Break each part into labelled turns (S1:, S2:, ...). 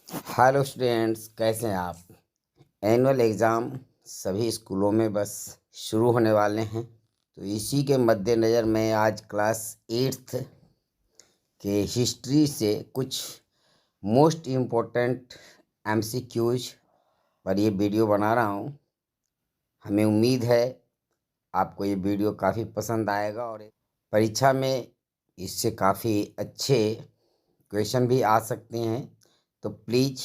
S1: Hello students, कैसे हैं आप। एनुअल एग्ज़ाम सभी स्कूलों में बस शुरू होने वाले हैं, तो इसी के मद्देनज़र मैं आज क्लास 8th के हिस्ट्री से कुछ मोस्ट इम्पोर्टेंट एमसीक्यूज पर ये वीडियो बना रहा हूँ। हमें उम्मीद है आपको ये वीडियो काफ़ी पसंद आएगा और परीक्षा में इससे काफ़ी अच्छे क्वेश्चन भी आ सकते हैं। तो प्लीज़,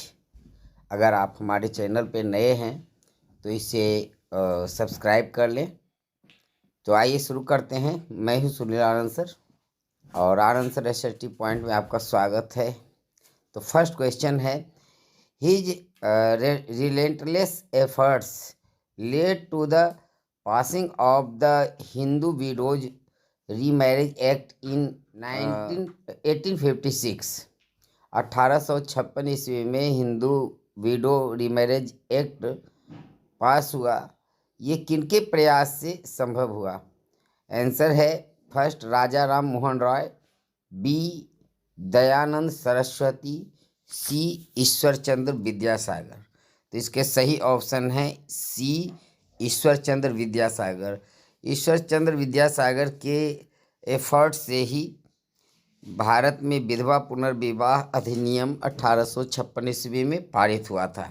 S1: अगर आप हमारे चैनल पे नए हैं तो इसे सब्सक्राइब कर लें। तो आइए शुरू करते हैं। मैं हूं सुनील आनंद सर और आनंद सर एसएसटी पॉइंट में आपका स्वागत है। तो फर्स्ट क्वेश्चन है, his relentless efforts led to the passing of the Hindu widows remarriage act in 1856। 1856 ईस्वी में Hindu widow remarriage act pass हुआ। ये किनके प्रयास से संभव हुआ? आंसर है first Raja Ram Mohan Roy, B Dayanand Saraswati, C Ishwar Chandra Vidyasagar. तो इसके सही ऑप्शन है सी ईश्वर चंद्र विद्यासागर। ईश्वर चंद्र विद्यासागर के एफर्ट से ही भारत में विधवा पुनर्विवाह अधिनियम 1856 ईस्वी में पारित हुआ था।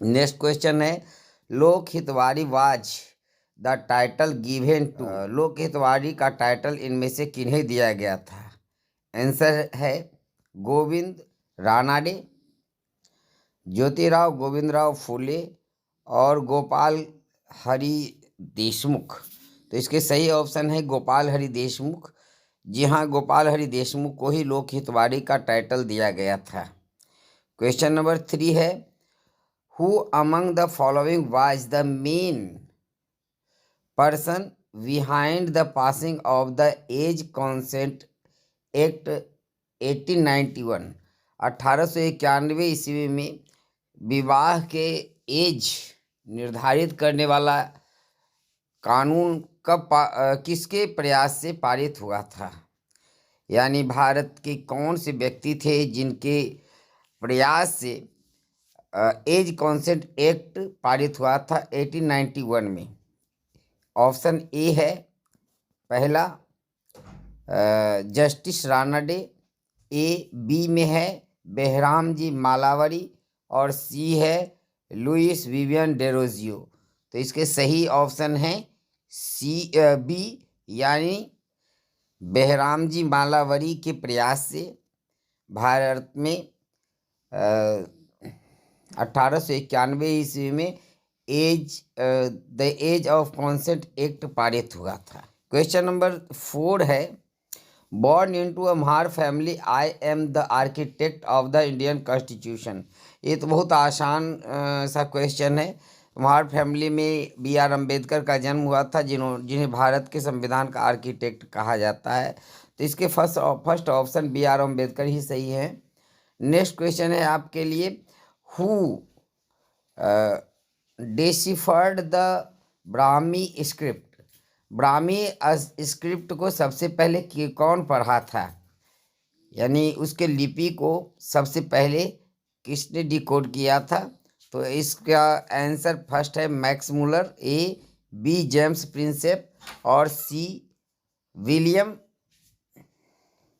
S1: नेक्स्ट क्वेश्चन है, Lokhitwadi was the title given to. Lokhitwadi का टाइटल इनमें से किन्हें दिया गया था? आंसर है गोविंद रानाडे, ज्योतिराव गोविंदराव फूले और गोपाल हरि देशमुख। तो इसके सही ऑप्शन है गोपाल हरि देशमुख। जी हाँ, गोपाल हरि देशमुख को ही लोक हितवारी का टाइटल दिया गया था। क्वेश्चन नंबर 3 है, Who among the following was the main person behind the passing of the Age Consent Act 1891? 1891 ईस्वी में विवाह के एज निर्धारित करने वाला कानून किसके प्रयास से पारित हुआ था? यानी भारत के कौन से व्यक्ति थे जिनके प्रयास से एज कॉन्सेंट एक्ट पारित हुआ था 1891 में? ऑप्शन ए है पहला जस्टिस रानाडे, ए बी में है बेहराम जी मालावरी और सी है लुइस विवियन डेरोजियो। तो इसके सही ऑप्शन है सी बी, यानी बेहराम जी मालावरी के प्रयास से भारत में 1891 ईस्वी में the age of consent act पारित हुआ था। क्वेश्चन नंबर 4 है, born into a Mahar family I am the architect of the Indian constitution. ये तो बहुत आसान सा क्वेश्चन है। म्हार फैमिली में बी आर अम्बेडकर का जन्म हुआ था, जिन्हें भारत के संविधान का आर्किटेक्ट कहा जाता है। तो इसके first option B R Ambedkar ही सही है। नेक्स्ट क्वेश्चन है आपके लिए, who deciphered the Brahmi script. Brahmi script को सबसे पहले कौन पढ़ा था? यानी उसके लिपि को सबसे पहले किसने डिकोड किया था? तो इसका आंसर फर्स्ट है Max Muller, A B James Prinsep और सी विलियम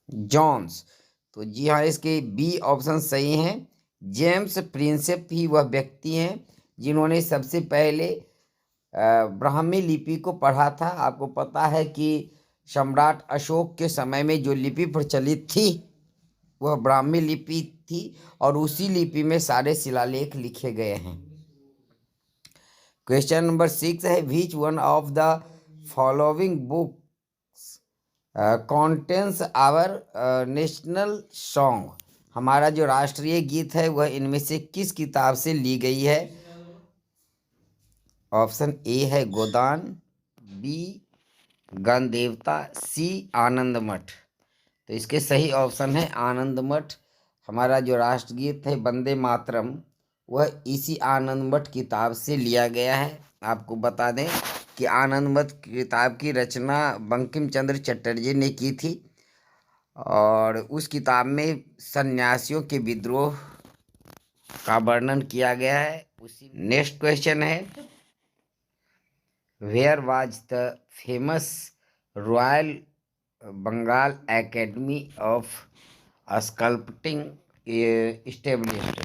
S1: जॉन्स। तो जी हाँ, इसके बी ऑप्शन सही हैं। जेम्स प्रिंसेप ही वह व्यक्ति हैं जिन्होंने सबसे पहले ब्राह्मी लिपि को पढ़ा था। आपको पता है कि सम्राट अशोक के समय में जो लिपि प्रचलित थी वह ब्राह्मी लिपि थी और उसी लिपि में सारे शिलालेख लिखे गए हैं। क्वेश्चन नंबर 6 है, which one of the following book contains our national song. हमारा जो राष्ट्रीय गीत है वह इनमें से किस किताब से ली गई है? ऑप्शन ए है गोदान, बी गणदेवता, सी आनंद मठ। तो इसके सही ऑप्शन है आनंद मठ। हमारा जो राष्ट्रगीत है वंदे मातरम वह इसी आनंद मठ किताब से लिया गया है। आपको बता दें कि आनंद मठ किताब की रचना बंकिम चंद्र चटर्जी ने की थी और उस किताब में सन्यासियों के विद्रोह का वर्णन किया गया है। उसी नेक्स्ट क्वेश्चन है, where was the famous royal Bengal academy of sculpting established?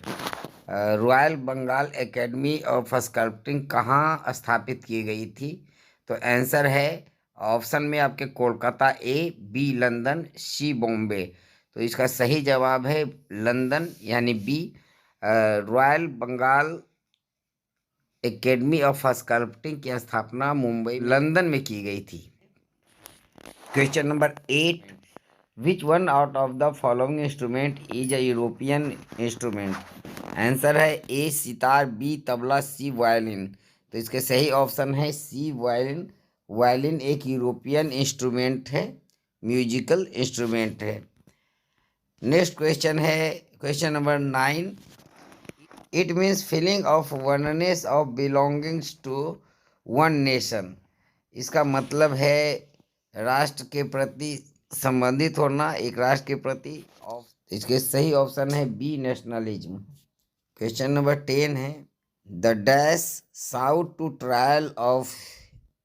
S1: Royal Bengal academy of sculpting कहाँ स्थापित की गई थी? तो आंसर है ऑप्शन में आपके Kolkata A, B London, C Bombay. तो इसका सही जवाब है लंदन यानी B. Royal Bengal academy of sculpting की स्थापना मुंबई लंदन में की गई थी। Question number 8, which one out of the following instrument is a European instrument? Answer है A sitar, B tabla, C violin. तो इसके सही ऑप्शन है सी वायलिन। वायलिन एक यूरोपियन इंस्ट्रूमेंट है, म्यूजिकल इंस्ट्रूमेंट है। नेक्स्ट क्वेश्चन है question number 9, it means feeling of oneness of belongings to one nation. इसका मतलब है राष्ट्र के प्रति संबंधित होना, एक राष्ट्र के प्रति। इसके सही ऑप्शन है बी नेशनलिज्म। क्वेश्चन नंबर 10 है, the dash sought to trial of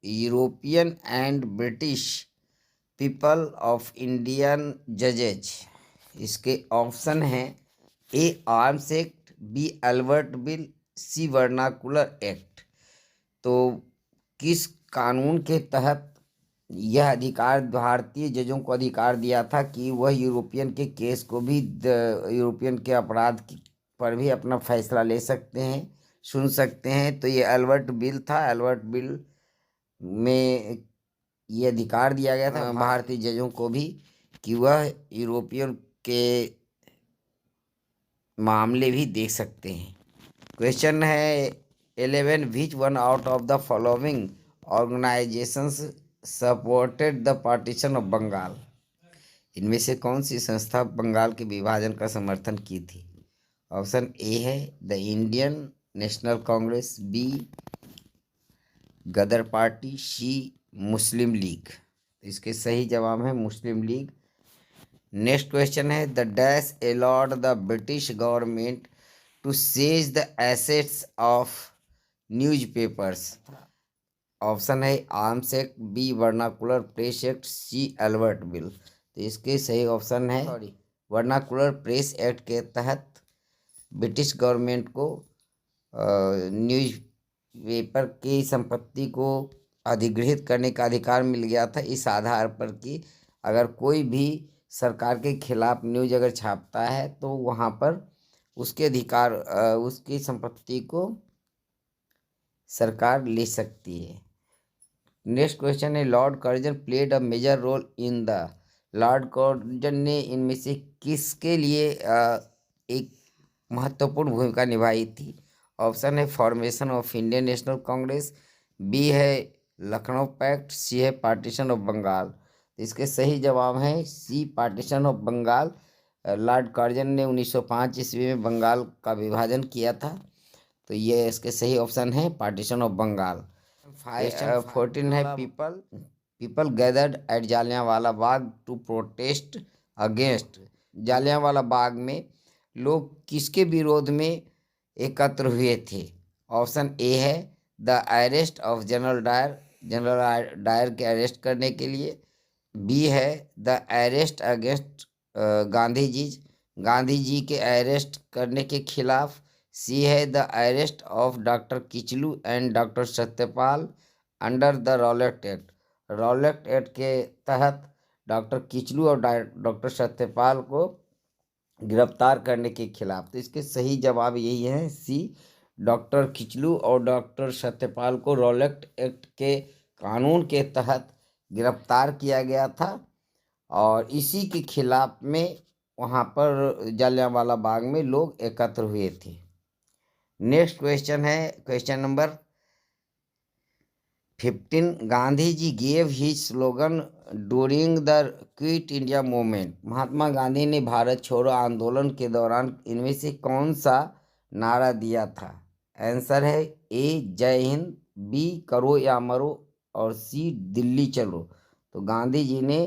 S1: European and British people of Indian जजेज। इसके ऑप्शन हैं A arms act, B Albert bill, C vernacular act. तो किस कानून के तहत यह अधिकार भारतीय जजों को अधिकार दिया था कि वह यूरोपियन के केस को भी यूरोपियन के अपराध पर भी अपना फैसला ले सकते हैं, सुन सकते हैं? तो ये अल्बर्ट बिल था। अल्बर्ट बिल में ये अधिकार दिया गया था भारतीय जजों को भी कि वह यूरोपियन के मामले भी देख सकते हैं। क्वेश्चन है 11, which one out of the following organisations supported the partition of Bengal? इनमें से कौन सी संस्था बंगाल के विभाजन का समर्थन की थी? ऑप्शन ए है the Indian national Congress, B Gadar party, C Muslim League. इसके सही जवाब है मुस्लिम लीग। नेक्स्ट क्वेश्चन है, the dash allowed the British government to seize the assets of newspapers? Option है arms act, B vernacular press act, C Albert bill. तो इसके सही option है वर्नाकुलर प्रेस एक्ट के तहत ब्रिटिश गवर्नमेंट को news paper की संपत्ति को अधिग्रहित करने का अधिकार मिल गया था, इस आधार पर कि अगर कोई भी सरकार के खिलाफ न्यूज़ अगर छापता है तो वहाँ पर उसके अधिकार उसकी संपत्ति को सरकार ले सकती है। नेक्स्ट क्वेश्चन है, Lord Curzon played a major role in the. Lord Curzon ने इनमें से किसके लिए एक महत्वपूर्ण भूमिका निभाई थी? ऑप्शन है formation of Indian national Congress, B है लखनऊ पैक्ट, सी है पार्टीशन ऑफ बंगाल। इसके सही जवाब है C partition of Bengal. Lord Curzon ने 1905 ईस्वी में बंगाल का विभाजन किया था। तो ये इसके सही ऑप्शन है पार्टीशन ऑफ बंगाल। 14 है, people gathered at Jallianwala Bagh to protest against. Jallianwala Bagh में लोग किसके विरोध में एकत्र हुए थे? ऑप्शन ए है the arrest of General Dyer, General Dyer के अरेस्ट करने के लिए, बी है the arrest against Gandhi ji, Gandhi ji के अरेस्ट करने के खिलाफ, सी है the arrest of doctor Kitchlew and doctor Satyapal under the Rowlatt act. Rowlatt act के तहत डॉक्टर किचलू और डॉक्टर सत्यपाल को गिरफ्तार करने के खिलाफ। तो इसके सही जवाब यही है सी, डॉक्टर किचलू और डॉक्टर सत्यपाल को रॉलेट एक्ट के कानून के तहत गिरफ्तार किया गया था और इसी के खिलाफ में वहाँ पर जालियांवाला बाग में लोग एकत्र हुए थे। नेक्स्ट क्वेश्चन है question number 15, Gandhi ji gave his slogan during the quit India movement. Mahatma Gandhi ने भारत छोड़ो आंदोलन के दौरान इनमें से कौन सा नारा दिया था? आंसर है ए जय हिंद, बी करो या मरो और सी दिल्ली चलो। तो गांधी जी ने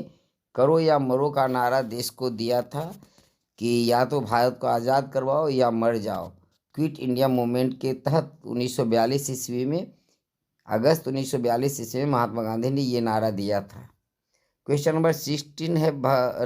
S1: करो या मरो का नारा देश को दिया था कि या तो भारत को आज़ाद करवाओ या मर जाओ। क्विट इंडिया मूवमेंट के तहत 1942 ईस्वी में, अगस्त 1942 ईस्वी में महात्मा गांधी ने ये नारा दिया था। क्वेश्चन नंबर 16 है,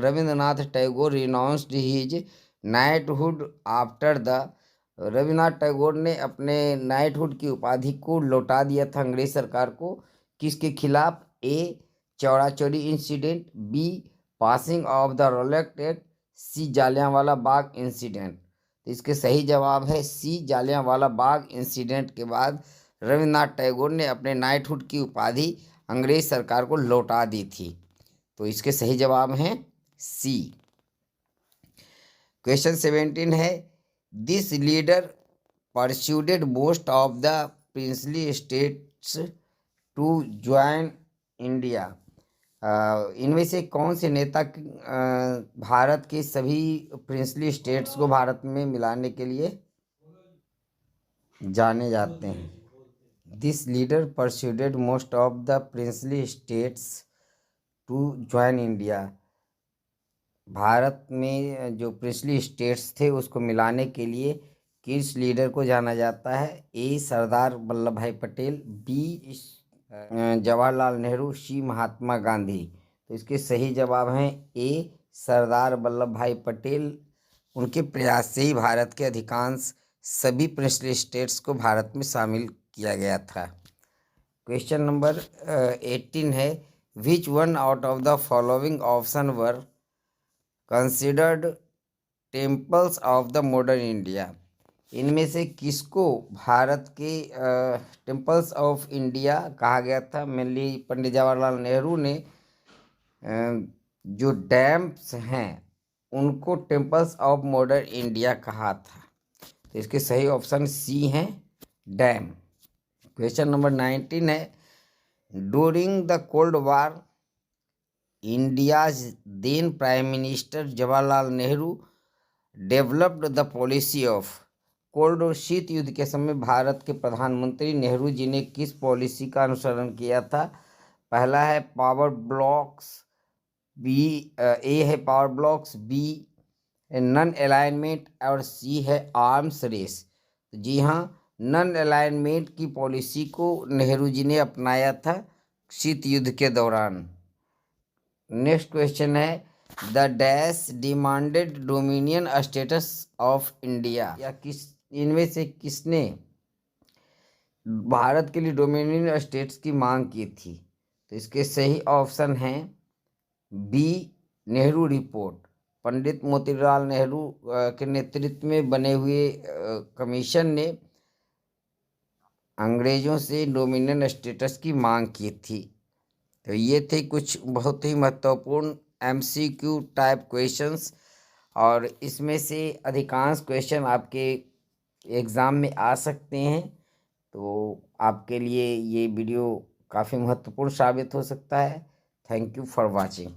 S1: Rabindranath Tagore renounced his knighthood after the. Rabindranath Tagore ने अपने नाइटहुड की उपाधि को लौटा दिया था अंग्रेज सरकार को, किसके खिलाफ? A, Chaura Chauri incident, B, passing of the Rowlatt act, C, Jallianwala Bagh incident. तो इसके सही जवाब है सी, जालियांवाला बाग इंसिडेंट के बाद रविन्द्रनाथ टैगोर ने अपने नाइटहुड की उपाधि अंग्रेज सरकार को लौटा दी थी। तो इसके सही जवाब हैं सी। क्वेश्चन 17 है, this leader persuaded most of the princely states to join India. इनमें से कौन से नेता भारत के सभी प्रिंसली स्टेट्स को भारत में मिलाने के लिए जाने जाते हैं? This leader persuaded most of the princely states to join India. Bharat में जो प्रिंसली स्टेट्स थे उसको मिलाने के लिए किस लीडर को जाना जाता है? ए, सरदार वल्लभ भाई पटेल, बी, जवाहरलाल नेहरू, सी, महात्मा गांधी। तो इसके सही जवाब हैं ए, सरदार वल्लभ भाई पटेल। उनके प्रयास से ही भारत के अधिकांश सभी प्रिंसली स्टेट्स को भारत में शामिल किया गया था। क्वेश्चन नंबर 18 है, which one out of the following option were considered temples of the modern India. इनमें से किसको भारत के टेम्पल्स ऑफ इंडिया कहा गया था? मेनली पंडित जवाहरलाल नेहरू ने जो डैम्स हैं उनको टेम्पल्स ऑफ मॉडर्न इंडिया कहा था। तो इसके सही ऑप्शन सी हैं, डैम। क्वेश्चन नंबर 19 है, during the cold war India's then prime minister Jawaharlal Nehru developed the policy of. Cold और शीत युद्ध के समय भारत के प्रधानमंत्री नेहरू जी ने किस पॉलिसी का अनुसरण किया था? पहला है पावर ब्लॉक्स, बी, ए है power blocks, B non alignment और सी है आर्म्स रेस। जी हाँ, नन अलाइनमेंट की पॉलिसी को नेहरू जी ने अपनाया था शीत युद्ध के दौरान। नेक्स्ट क्वेश्चन है, the dash demanded dominion status of India. या इनमें से किसने भारत के लिए डोमिनियन स्टेट्स की मांग की थी? तो इसके सही ऑप्शन हैं बी, नेहरू रिपोर्ट। पंडित मोतीलाल नेहरू के नेतृत्व में बने हुए कमीशन ने अंग्रेजों से डोमिनियन स्टेटस की मांग की थी। तो ये थे कुछ बहुत ही महत्वपूर्ण MCQ टाइप क्वेश्चंस, और इसमें से अधिकांश क्वेश्चन आपके एग्ज़ाम में आ सकते हैं। तो आपके लिए ये वीडियो काफ़ी महत्वपूर्ण साबित हो सकता है। Thank you for watching.